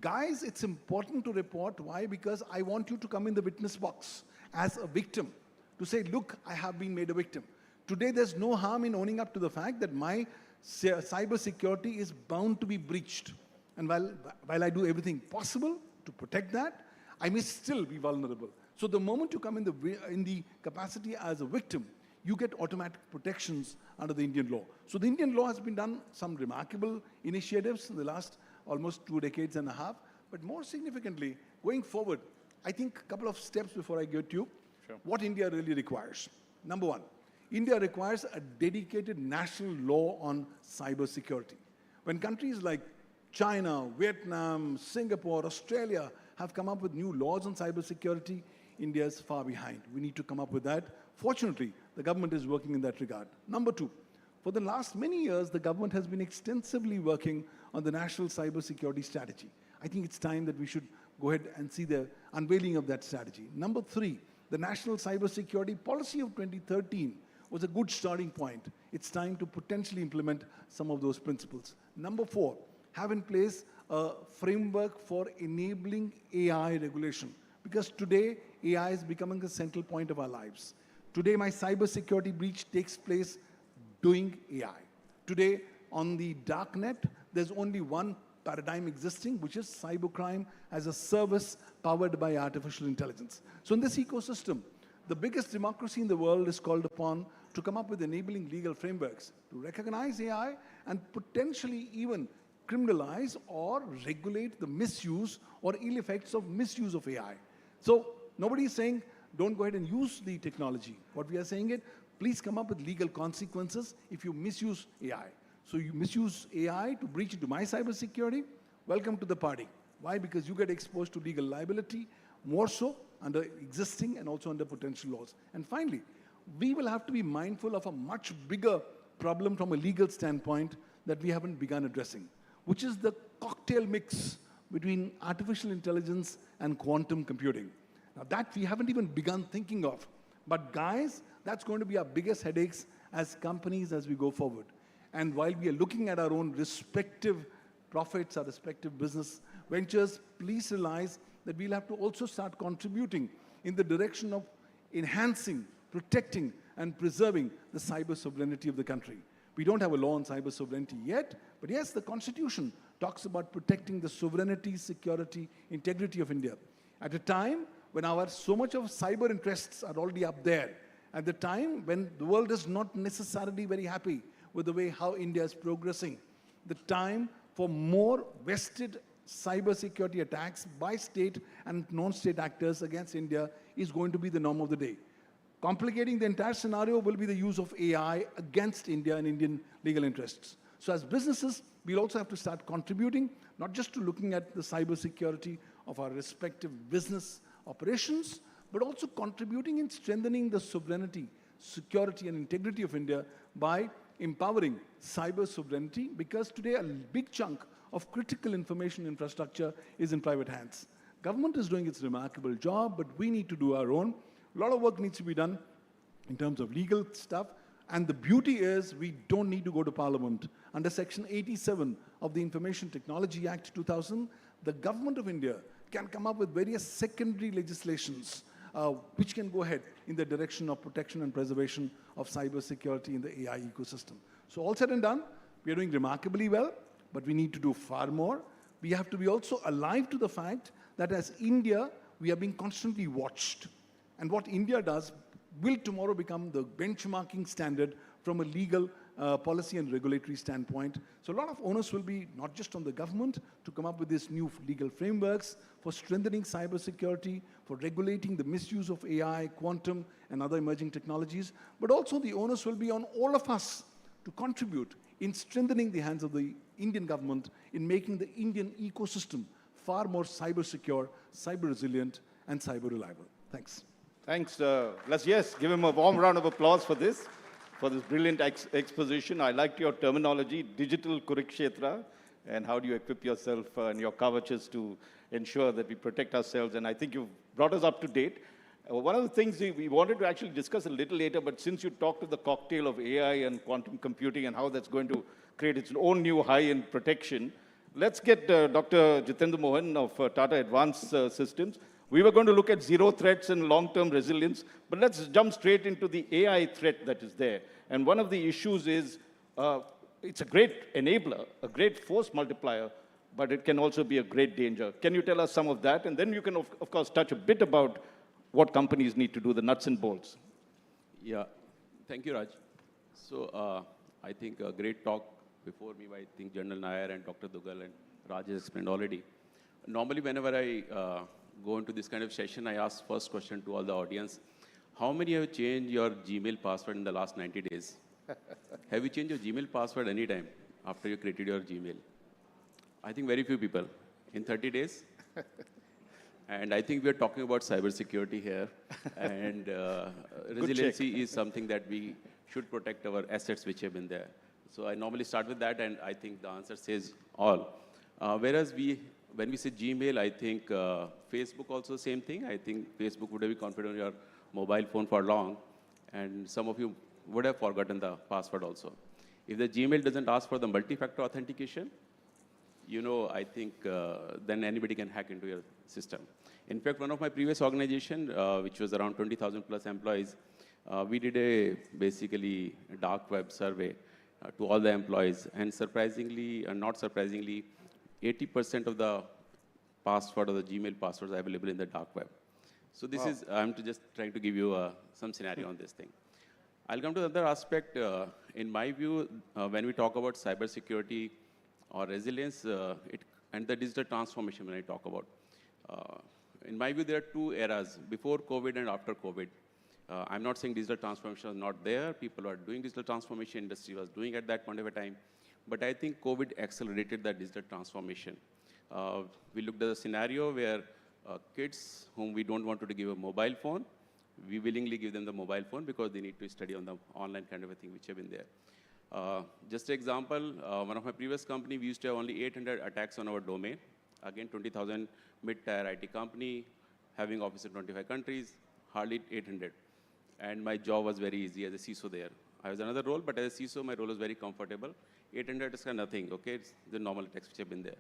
[SPEAKER 5] Guys, it's important to report. Why? Because I want you to come in the witness box as a victim to say, look, I have been made a victim. Today, there's no harm in owning up to the fact that my cyber security is bound to be breached. And while I do everything possible to protect that, I may still be vulnerable. So the moment you come in the capacity as a victim, you get automatic protections under the Indian law. So the Indian law has been done some remarkable initiatives in the last almost 2 decades and a half. But more significantly, going forward, I think a couple of steps before I get to you, what India really requires. Number one, India requires a dedicated national law on cybersecurity. When countries like China, Vietnam, Singapore, Australia have come up with new laws on cybersecurity, India is far behind. We need to come up with that. Fortunately, the government is working in that regard. Number two, for the last many years, the government has been extensively working on the national cybersecurity strategy. I think it's time that we should go ahead and see the unveiling of that strategy. Number three, the national cybersecurity policy of 2013 was a good starting point. It's time to potentially implement some of those principles. Number four, have in place a framework for enabling AI regulation. Because today, AI is becoming the central point of our lives. Today, my cybersecurity breach takes place doing AI. Today, on the dark net, there's only one paradigm existing, which is cybercrime as a service powered by artificial intelligence. So in this ecosystem, the biggest democracy in the world is called upon to come up with enabling legal frameworks to recognize AI and potentially even criminalize or regulate the misuse or ill effects of misuse of AI. So nobody is saying, don't go ahead and use the technology. What we are saying is, please come up with legal consequences if you misuse AI. So you misuse AI to breach into my cybersecurity, welcome to the party. Why? Because you get exposed to legal liability, more so under existing and also under potential laws. And finally, we will have to be mindful of a much bigger problem from a legal standpoint that we haven't begun addressing, which is the cocktail mix between artificial intelligence and quantum computing. Now that we haven't even begun thinking of. But guys, that's going to be our biggest headaches as companies as we go forward. And while we are looking at our own respective profits, our respective business ventures, please realize that we'll have to also start contributing in the direction of enhancing, protecting, and preserving the cyber sovereignty of the country. We don't have a law on cyber sovereignty yet, but yes, the Constitution talks about protecting the sovereignty, security, integrity of India. At a time when so much of cyber interests are already up there, at the time when the world is not necessarily very happy with the way how India is progressing, the time for more vested cyber security attacks by state and non-state actors against India is going to be the norm of the day. Complicating the entire scenario will be the use of AI against India and Indian legal interests. So as businesses, we'll also have to start contributing, not just to looking at the cyber security of our respective business operations, but also contributing in strengthening the sovereignty, security, and integrity of India by empowering cyber sovereignty, because today a big chunk of critical information infrastructure is in private hands. Government is doing its remarkable job, but we need to do our own. A lot of work needs to be done in terms of legal stuff. And the beauty is we don't need to go to Parliament. Under Section 87 of the Information Technology Act 2000, the Government of India can come up with various secondary legislations which can go ahead in the direction of protection and preservation of cyber security in the AI ecosystem. So all said and done, we are doing remarkably well, but we need to do far more. We have to be also alive to the fact that as India, we are being constantly watched. And what India does will tomorrow become the benchmarking standard from a legal policy and regulatory standpoint. So a lot of onus will be not just on the government to come up with these new legal frameworks for strengthening cybersecurity, for regulating the misuse of AI, quantum, and other emerging technologies, but also the onus will be on all of us to contribute in strengthening the hands of the Indian government in making the Indian ecosystem far more cyber secure, cyber resilient, and cyber reliable. Thanks.
[SPEAKER 3] Thanks. Let's give him a warm round of applause for this brilliant exposition. I liked your terminology, digital Kurukshetra, and how do you equip yourself and your kavachas to ensure that we protect ourselves. And I think you've brought us up to date. One of the things we wanted to actually discuss a little later, but since you talked of the cocktail of AI and quantum computing and how that's going to create its own new high-end protection, let's get Dr. Jitendra Mohan of Tata Advanced Systems. We were going to look at zero threats and long-term resilience, but let's jump straight into the AI threat that is there. And one of the issues is it's a great enabler, a great force multiplier, but it can also be a great danger. Can you tell us some of that? And then you can, of course, touch a bit about what companies need to do, the nuts and bolts.
[SPEAKER 6] Yeah, thank you, Raj. So I think a great talk before me by, I think, General Nair and Dr. Dugal and Raj has explained already. Normally, whenever I go into this kind of session, I ask first question to all the audience, how many have changed your Gmail password in the last 90 days? Have you changed your Gmail password anytime after you created your Gmail? I think very few people. In 30 days? And I think we are talking about cybersecurity here. And resiliency is something that we should protect our assets which have been there. So I normally start with that, and I think the answer says all. Whereas when we say Gmail, I think Facebook also same thing. I think Facebook would have been confident on your mobile phone for long, and some of you would have forgotten the password also. If the Gmail doesn't ask for the multi-factor authentication, I think then anybody can hack into your system. In fact, one of my previous organization, which was around 20,000 plus employees, we did basically a dark web survey to all the employees, and surprisingly, and not surprisingly, 80% of the password or the Gmail passwords are available in the dark web. So this is, I'm just trying to give you some scenario on this thing. I'll come to the other aspect. In my view, when we talk about cybersecurity or resilience, and the digital transformation when I talk about, in my view, there are two eras, before COVID and after COVID. I'm not saying digital transformation was not there. People are doing digital transformation, industry was doing at that point of a time. But I think COVID accelerated that digital transformation. We looked at a scenario where kids whom we don't want to give a mobile phone, we willingly give them the mobile phone because they need to study on the online kind of a thing which have been there. Just an example, one of my previous company, we used to have only 800 attacks on our domain. Again, 20,000 mid-tier IT company, having office in 25 countries, hardly 800. And my job was very easy as a CISO there. I was another role, but as a CISO, my role was very comfortable. 800 is kind of nothing, okay? It's the normal attacks which have been there.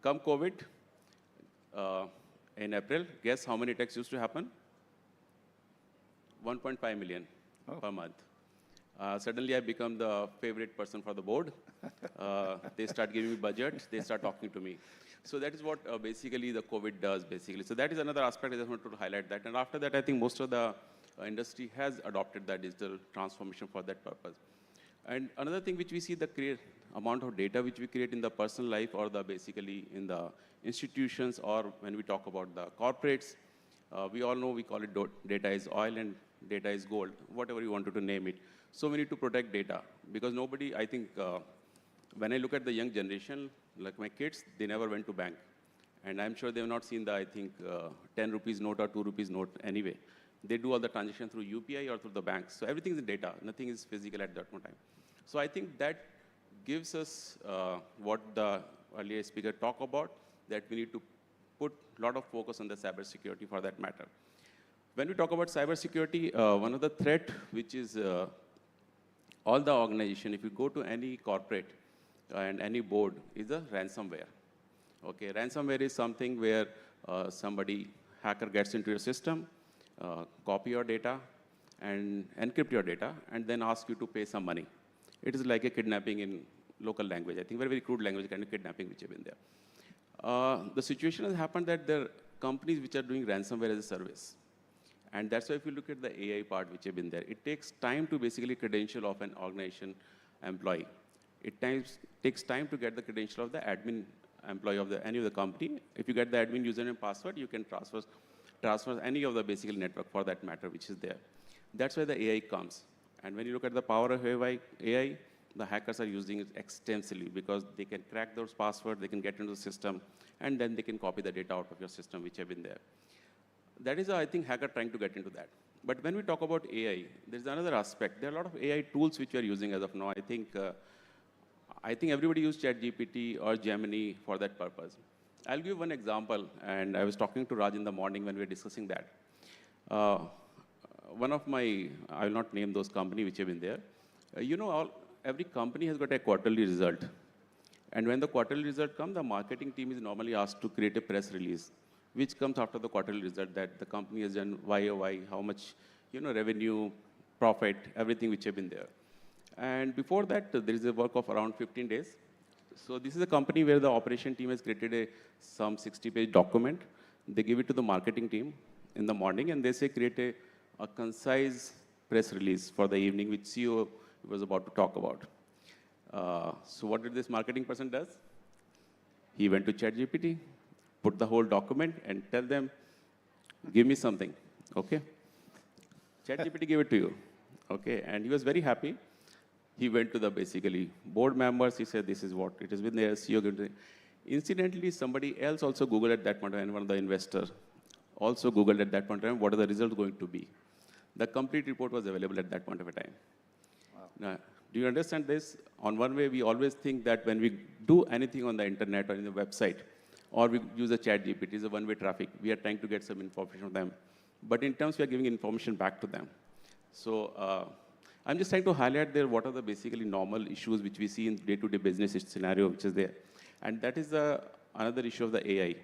[SPEAKER 6] Come COVID, in April, guess how many attacks used to happen? 1.5 million per month. Suddenly, I become the favorite person for the board. They start giving me budget. They start talking to me. So that is what basically the COVID does, basically. So that is another aspect I just wanted to highlight that. And after that, I think most of the industry has adopted that digital transformation for that purpose. And another thing which we see, the amount of data which we create in the personal life or the basically in the institutions, or when we talk about the corporates, we all know we call it data is oil and data is gold, whatever you wanted to name it. So we need to protect data because nobody, I think, when I look at the young generation, like my kids, they never went to bank. And I'm sure they have not seen the, I think, 10 rupees note or 2 rupees note anyway. They do all the transaction through UPI or through the banks. So everything is data. Nothing is physical at that time. So I think that gives us what the earlier speaker talked about, that we need to put a lot of focus on the cybersecurity for that matter. When we talk about cybersecurity, one of the threat which is all the organization, if you go to any corporate and any board, is a ransomware. Okay, ransomware is something where hacker gets into your system, copy your data, and encrypt your data, and then ask you to pay some money. It is like a kidnapping in local language. I think very, very crude language, kind of kidnapping which have been there. The situation has happened that there are companies which are doing ransomware as a service. And that's why if you look at the AI part which have been there, it takes time to basically credential of an organization employee. Takes time to get the credential of the admin employee of any of the company. If you get the admin username and password, you can transfer any of the basically network for that matter which is there. That's where the AI comes. And when you look at the power of AI, the hackers are using it extensively because they can crack those passwords, they can get into the system, and then they can copy the data out of your system which have been there. That is, I think, hacker trying to get into that. But when we talk about AI, there's another aspect. There are a lot of AI tools which we are using as of now. I think everybody uses ChatGPT or Gemini for that purpose. I'll give one example, and I was talking to Raj in the morning when we were discussing that. One of my, I will not name those companies which have been there. Every company has got a quarterly result. And when the quarterly result comes, the marketing team is normally asked to create a press release, which comes after the quarterly result that the company has done YOY, how much revenue, profit, everything which have been there. And before that, there is a work of around 15 days. So this is a company where the operation team has created some 60-page document. They give it to the marketing team in the morning, and they say create a concise press release for the evening, which CEO was about to talk about. So what did this marketing person does? He went to ChatGPT, put the whole document, and tell them, give me something, okay? ChatGPT gave it to you, okay? And he was very happy. He went to the basically board members. He said, this is what it has been there. CEO. Incidentally, somebody else also Googled at that point of time, one of the investors also Googled at that point of time, what are the results going to be? The complete report was available at that point of a time. Wow. Now, do you understand this? On one way, we always think that when we do anything on the internet or in the website, or we use a chat GPT, it's a one-way traffic. We are trying to get some information from them. But in terms, we are giving information back to them. So I'm just trying to highlight there what are the basically normal issues which we see in day-to-day business scenario which is there. And that is another issue of the AI.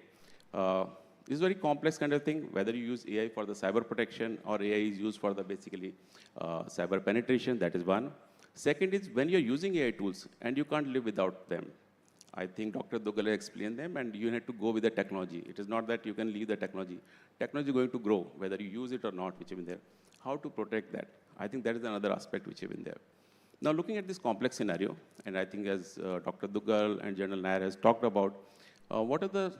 [SPEAKER 6] This is a very complex kind of thing, whether you use AI for the cyber protection or AI is used for the basically cyber penetration, that is one. Second is when you're using AI tools and you can't live without them. I think Dr. Dugal explained them and you have to go with the technology. It is not that you can leave the technology. Technology is going to grow, whether you use it or not, which have been there. How to protect that? I think that is another aspect which have been there. Now looking at this complex scenario, and I think as Dr. Dugal and General Nair has talked about, what are the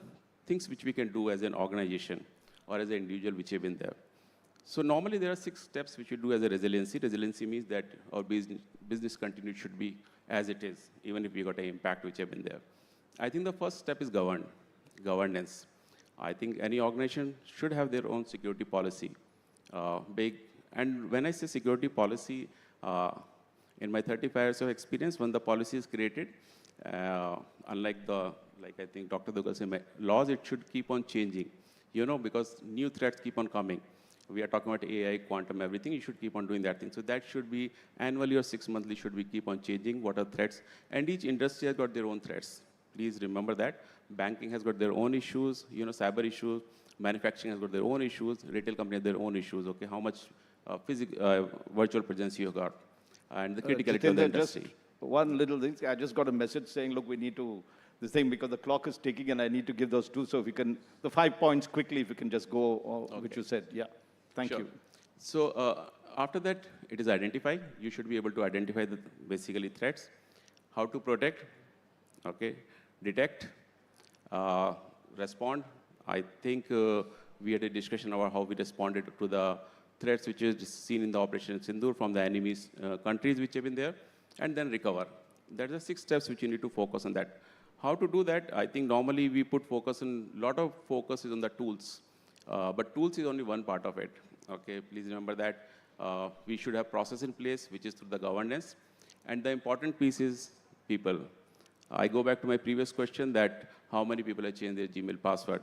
[SPEAKER 6] things which we can do as an organization or as an individual which have been there. So normally there are 6 steps which we do as a resiliency. Resiliency means that our business continuity should be as it is, even if we got an impact which have been there. I think the first step is governance. I think any organization should have their own security policy. And when I say security policy, in my 35 years of experience, when the policy is created, unlike I think Dr. Dugal said, laws, it should keep on changing, because new threats keep on coming. We are talking about AI, quantum, everything. You should keep on doing that thing. So that should be annually or 6 monthly should we keep on changing what are threats. And each industry has got their own threats. Please remember that. Banking has got their own issues, cyber issues. Manufacturing has got their own issues. Retail company has their own issues. Okay, how much virtual presence you got, and the criticality of the industry.
[SPEAKER 3] Just one little thing. I just got a message saying, look, we need to, this thing, because the clock is ticking and I need to give those 2. So if we can, the 5 points quickly, if you can just go, okay, which you said. Yeah, thank you.
[SPEAKER 6] So after that, it is identify. You should be able to identify the basically threats, how to protect, okay, detect, respond. I think we had a discussion about how we responded to the threats which is seen in the Operation Sindoor from the enemy's countries which have been there, and then recover. There are 6 steps which you need to focus on that. How to do that? I think normally we put focus on, lot of focus is on the tools, but tools is only one part of it. Okay, please remember that we should have process in place, which is through the governance, and the important piece is people. I go back to my previous question that how many people have changed their Gmail password.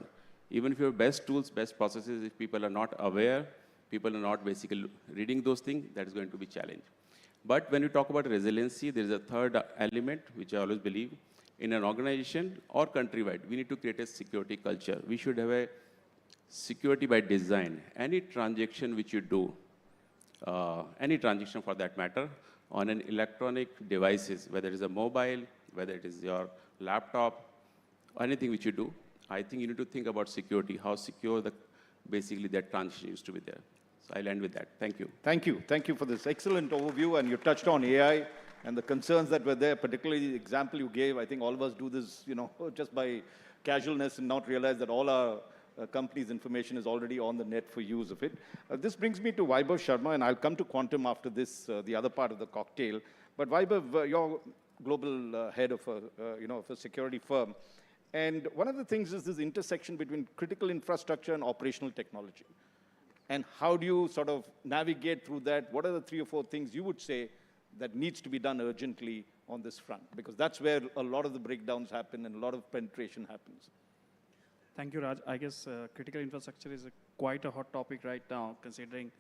[SPEAKER 6] Even if you have best tools, best processes, if people are not aware, people are not basically reading those things, that is going to be a challenge. But when you talk about resiliency, there is a third element, which I always believe, in an organization or countrywide, we need to create a security culture. We should have a security by design. Any transaction which you do, any transaction for that matter, on an electronic devices, whether it is a mobile, whether it is your laptop, anything which you do, I think you need to think about security, how secure basically that transaction used to be there. So I'll end with that. Thank you.
[SPEAKER 3] Thank you. Thank you for this excellent overview. And you touched on AI and the concerns that were there, particularly the example you gave. I think all of us do this, just by casualness and not realize that all our company's information is already on the net for use of it. This brings me to Vaibhav Sharma, and I'll come to Quantum after this, the other part of the cocktail. But Vaibhav, you're global head of a security firm. And one of the things is this intersection between critical infrastructure and operational technology. And how do you sort of navigate through that? What are the 3 or 4 things you would say that needs to be done urgently on this front? Because that's where a lot of the breakdowns happen and a lot of penetration happens.
[SPEAKER 7] Thank you, Raj. I guess critical infrastructure is quite a hot topic right now, considering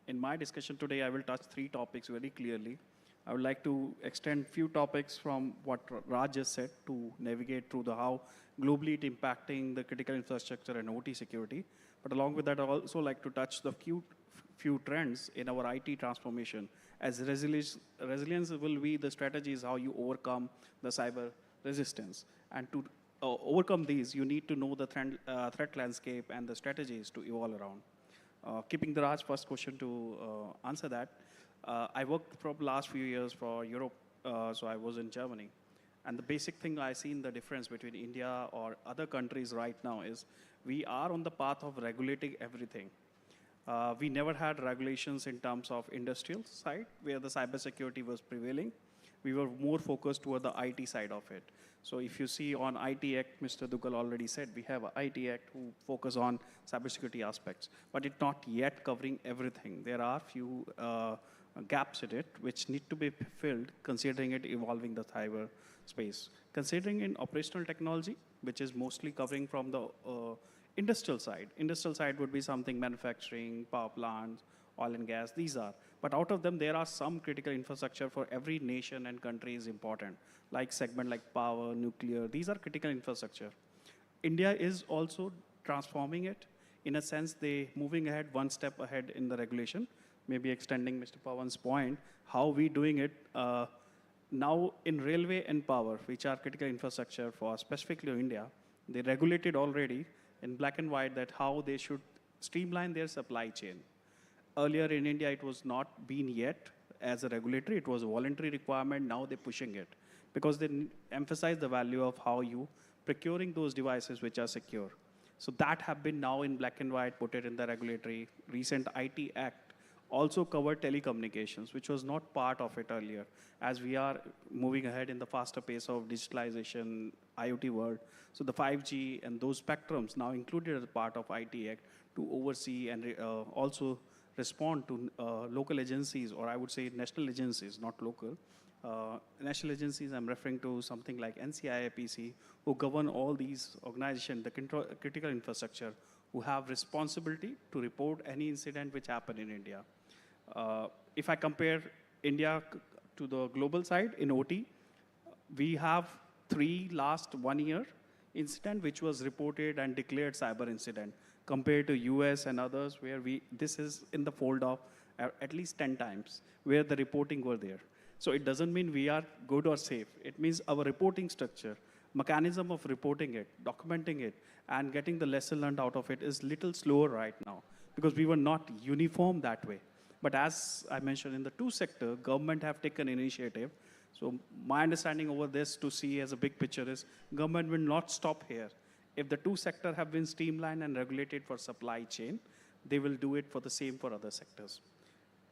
[SPEAKER 7] in my discussion today, I will touch 3 topics very clearly. I would like to extend few topics from what Raj just said to navigate through the how globally it impacting the critical infrastructure and OT security. But along with that, I also like to touch the few trends in our IT transformation. As resilience will be the strategies how you overcome the cyber resistance. And to overcome these, you need to know the threat landscape and the strategies to evolve around. Keeping the Raj first question to answer that, I worked for the last few years for Europe, so I was in Germany. And the basic thing I seen the difference between India or other countries right now is we are on the path of regulating everything. We never had regulations in terms of industrial side where the cybersecurity was prevailing. We were more focused toward the IT side of it. So if you see on IT Act, Mr. Dugal already said, we have an IT Act who focus on cybersecurity aspects, but it's not yet covering everything. There are few gaps in it which need to be filled considering it evolving the cyber space. Considering in operational technology, which is mostly covering from the industrial side. Industrial side would be something manufacturing, power plants, oil and gas, these are. But out of them, there are some critical infrastructure for every nation and country is important, like segment like power, nuclear, these are critical infrastructure. India is also transforming it. In a sense, they moving ahead one step ahead in the regulation, maybe extending Mr. Pawan's point, how we doing it now in railway and power, which are critical infrastructure for specifically India, they regulated already in black and white that how they should streamline their supply chain. Earlier in India, it was not been yet as a regulatory, it was a voluntary requirement, now they're pushing it because they emphasize the value of how you procuring those devices which are secure. So that have been now in black and white, put it in the regulatory. Recent IT Act also covered telecommunications, which was not part of it earlier. As we are moving ahead in the faster pace of digitalization, IoT world, so the 5G and those spectrums now included as part of IT Act to oversee and also respond to local agencies, or I would say national agencies, not local. National agencies, I'm referring to something like NCIAPC, who govern all these organizations, the critical infrastructure, who have responsibility to report any incident which happen in India. If I compare India to the global side in OT, we have 3 last 1 year incident which was reported and declared cyber incident compared to US and others where this is in the fold of at least 10 times where the reporting were there. So it doesn't mean we are good or safe. It means our reporting structure, mechanism of reporting it, documenting it, and getting the lesson learned out of it is little slower right now because we were not uniform that way. But as I mentioned in the 2 sector, government have taken initiative. So my understanding over this to see as a big picture is government will not stop here. If the 2 sector have been streamlined and regulated for supply chain, they will do it for the same for other sectors.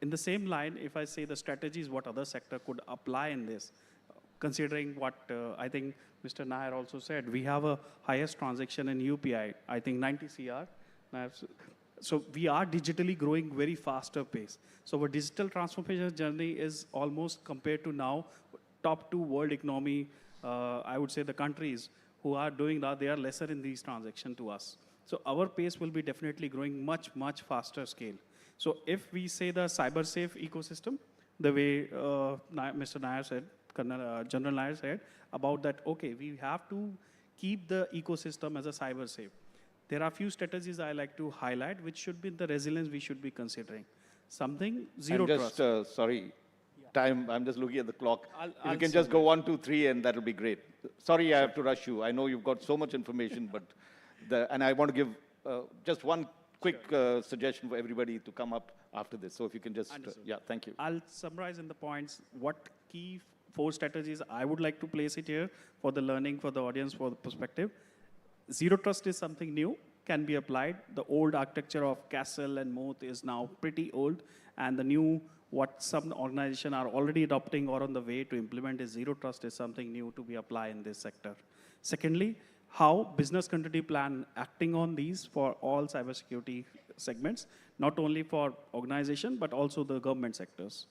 [SPEAKER 7] In the same line, if I say the strategies what other sector could apply in this, considering what I think Mr. Nair also said, we have a highest transaction in UPI, I think 90 CR. So we are digitally growing very faster pace. So our digital transformation journey is almost compared to now, top 2 world economy, I would say the countries who are doing that, they are lesser in these transactions to us. So our pace will be definitely growing much, much faster scale. So if we say the cyber safe ecosystem, the way Mr. Nair said, General Nair said about that, okay, we have to keep the ecosystem as a cyber safe. There are a few strategies I like to highlight, which should be the resilience we should be considering. Something zero trust.
[SPEAKER 3] Sorry, time, I'm just looking at the clock. If you can just go 1, 2, 3, and that'll be great. Sorry, I have to rush you. I know you've got so much information, but and I want to give just one quick suggestion for everybody to come up after this. So if you can just, yeah, thank you.
[SPEAKER 7] I'll summarize in the points what key 4 strategies I would like to place it here for the learning, for the audience, for the perspective. Zero trust is something new, can be applied. The old architecture of castle and moat is now pretty old, and the new, what some organizations are already adopting or on the way to implement is zero trust is something new to be applied in this sector. Secondly, how business continuity plan acting on these for all cybersecurity segments, not only for organization, but also the government sectors.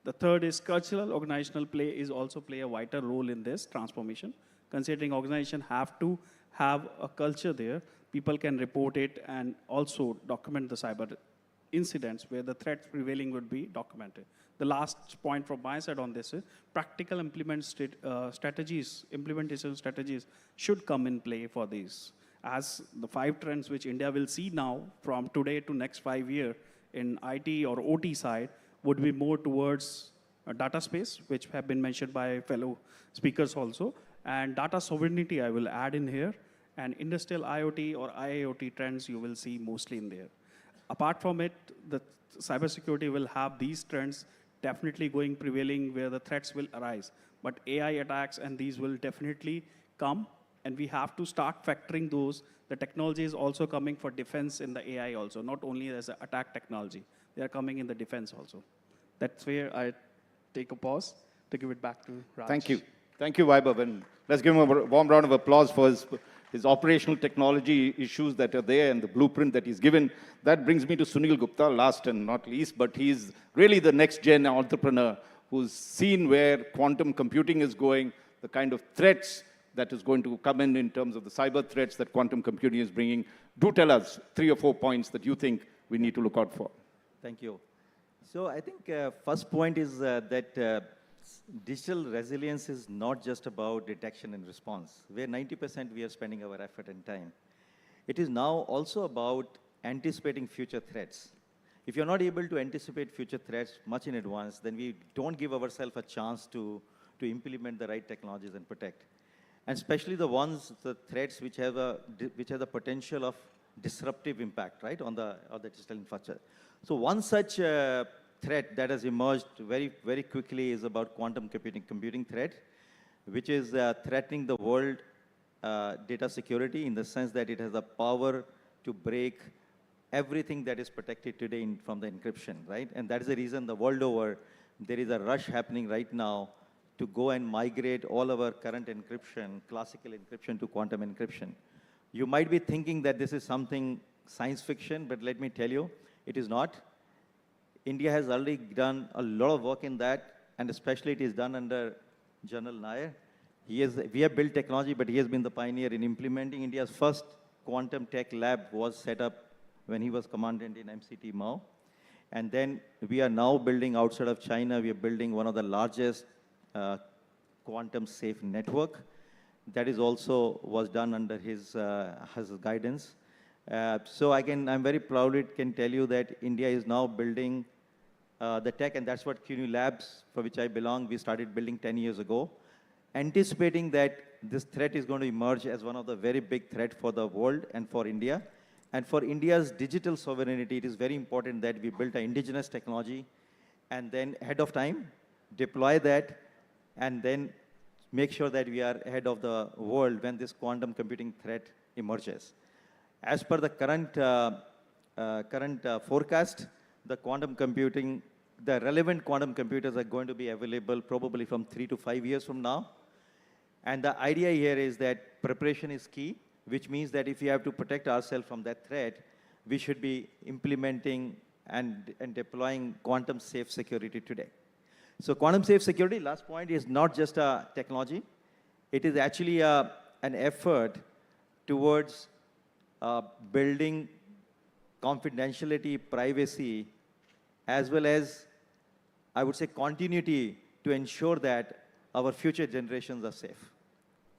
[SPEAKER 7] The third is cultural organizational play is also play a vital role in this transformation, considering organization have to have a culture there, people can report it and also document the cyber incidents where the threats prevailing would be documented. The last point from my side on this is practical implementation strategies should come in play for these. As the 5 trends which India will see now from today to next 5 years in IT or OT side would be more towards data space, which have been mentioned by fellow speakers also, and data sovereignty I will add in here, and industrial IoT or IIoT trends you will see mostly in there. Apart from it, the cybersecurity will have these trends definitely going prevailing where the threats will arise. But AI attacks and these will definitely come, and we have to start factoring those. The technology is also coming for defense in the AI also, not only as an attack technology. They are coming in the defense also. That's where I take a pause to give it back to Raj.
[SPEAKER 3] Thank you. Thank you, Vaibhav. And let's give him a warm round of applause for his operational technology issues that are there and the blueprint that he's given. That brings me to Sunil Gupta, last and not least, but he's really the next-gen entrepreneur who's seen where quantum computing is going, the kind of threats that is going to come in terms of the cyber threats that quantum computing is bringing. Do tell us 3 or 4 points that you think we need to look out for.
[SPEAKER 8] Thank you. So I think first point is that digital resilience is not just about detection and response, where 90% we are spending our effort and time. It is now also about anticipating future threats. If you're not able to anticipate future threats much in advance, then we don't give ourselves a chance to implement the right technologies and protect. And especially the threats which have the potential of disruptive impact, right, on the digital infrastructure. So one such threat that has emerged very, very quickly is about quantum computing threat, which is threatening the world data security in the sense that it has the power to break everything that is protected today from the encryption, right? And that is the reason the world over, there is a rush happening right now to go and migrate all of our current encryption, classical encryption, to quantum encryption. You might be thinking that this is something science fiction, but let me tell you, it is not. India has already done a lot of work in that, and especially it is done under General Nair. We have built technology, but he has been the pioneer in implementing. India's first quantum tech lab was set up when he was commandant in MCT Mao. And then we are now building outside of China, we are building one of the largest quantum safe network. That is also was done under his guidance. So I'm very proudly can tell you that India is now building the tech, and that's what CUNY Labs, for which I belong, we started building 10 years ago, anticipating that this threat is going to emerge as one of the very big threat for the world and for India. And for India's digital sovereignty, it is very important that we build an indigenous technology and then ahead of time, deploy that, and then make sure that we are ahead of the world when this quantum computing threat emerges. As per the current forecast, the relevant quantum computers are going to be available probably from 3 to 5 years from now. And the idea here is that preparation is key, which means that if we have to protect ourselves from that threat, we should be implementing and deploying quantum safe security today. So quantum safe security, last point, is not just a technology. It is actually an effort towards building confidentiality, privacy, as well as, I would say, continuity to ensure that our future generations are safe,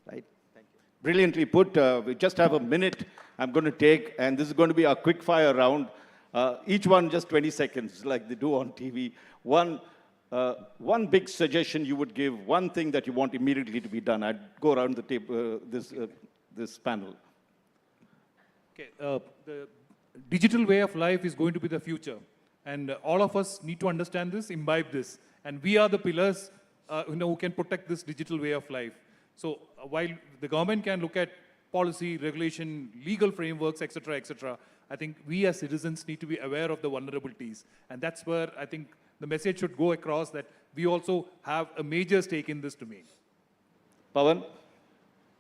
[SPEAKER 8] right? Thank you.
[SPEAKER 3] Brilliantly put. We just have a minute I'm going to take, and this is going to be our quick fire round. Each one just 20 seconds, like they do on TV. One big suggestion you would give, one thing that you want immediately to be done. I'd go around the table, this panel.
[SPEAKER 4] Okay, the digital way of life is going to be the future. And all of us need to understand this, imbibe this. And we are the pillars who can protect this digital way of life. So while the government can look at policy, regulation, legal frameworks, etc., I think we as citizens need to be aware of the vulnerabilities. And that's where I think the message should go across that we also have a major stake in this domain.
[SPEAKER 3] Pawan?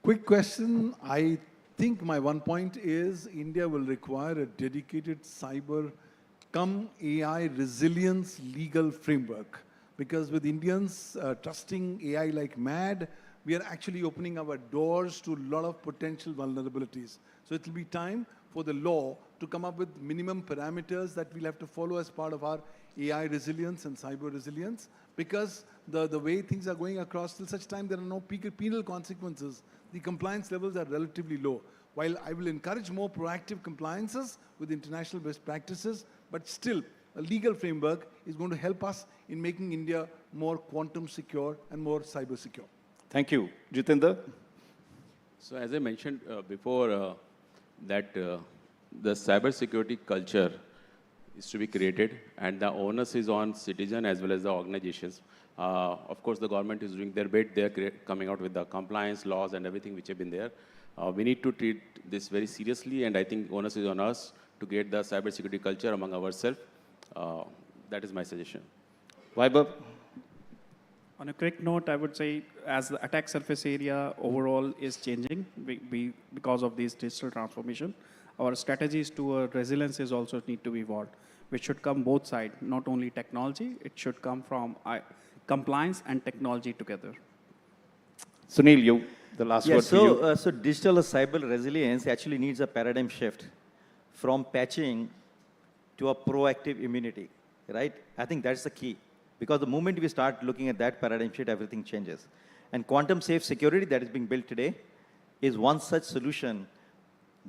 [SPEAKER 5] Quick question. I think my one point is India will require a dedicated cyber come AI resilience legal framework. Because with Indians trusting AI like mad, we are actually opening our doors to a lot of potential vulnerabilities. So it will be time for the law to come up with minimum parameters that we'll have to follow as part of our AI resilience and cyber resilience, because the way things are going across, till such time there are no penal consequences, the compliance levels are relatively low. While I will encourage more proactive compliances with international best practices, but still a legal framework is going to help us in making India more quantum secure and more cyber secure.
[SPEAKER 3] Thank you. Jitendra?
[SPEAKER 6] So as I mentioned before, that the cybersecurity culture is to be created, and the onus is on citizen as well as the organizations. Of course, the government is doing their bit. They're coming out with the compliance laws and everything which have been there. We need to treat this very seriously, and I think onus is on us to create the cybersecurity culture among ourselves. That is my suggestion.
[SPEAKER 3] Vaibhav?
[SPEAKER 7] On a quick note, I would say as the attack surface area overall is changing because of this digital transformation, our strategies to resilience is also need to be evolved, which should come both sides, not only technology, it should come from compliance and technology together.
[SPEAKER 3] Sunil, you, the last word for you.
[SPEAKER 8] So digital cyber resilience actually needs a paradigm shift from patching to a proactive immunity, right? I think that's the key. Because the moment we start looking at that paradigm shift, everything changes. And quantum safe security that is being built today is one such solution.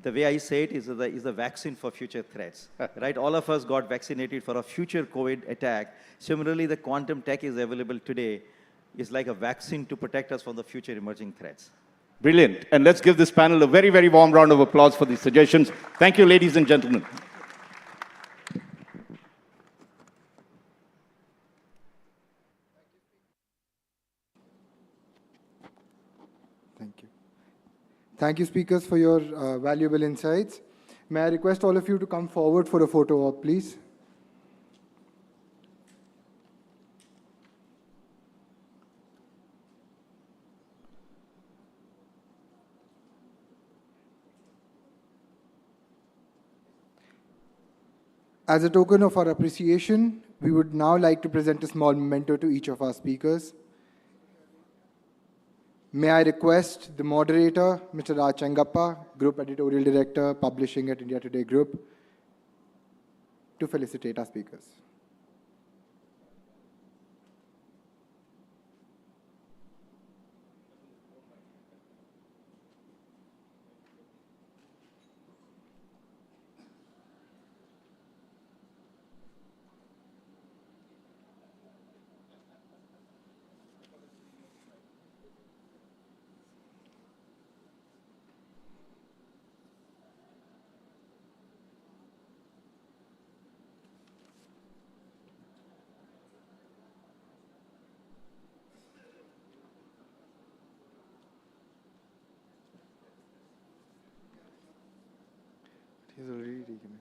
[SPEAKER 8] The way I say it is a vaccine for future threats, right? All of us got vaccinated for a future COVID attack. Similarly, the quantum tech is available today is like a vaccine to protect us from the future emerging threats.
[SPEAKER 3] Brilliant. And let's give this panel a very, very warm round of applause for these suggestions. Thank you, ladies and gentlemen.
[SPEAKER 2] Thank you. Thank you, speakers, for your valuable insights. May I request all of you to come forward for a photo op, please? As a token of our appreciation, we would now like to present a small memento to each of our speakers. May I request the moderator, Mr. Raj Chengappa, Group Editorial Director, Publishing at India Today Group, to felicitate our speakers. He's already taken it.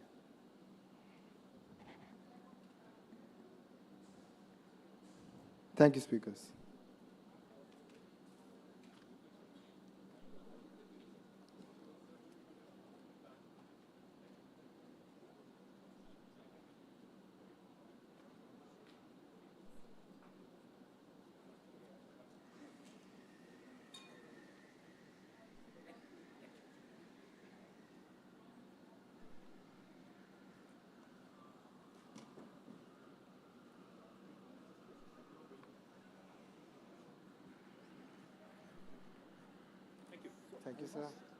[SPEAKER 2] Thank you, speakers. Thank you, sir.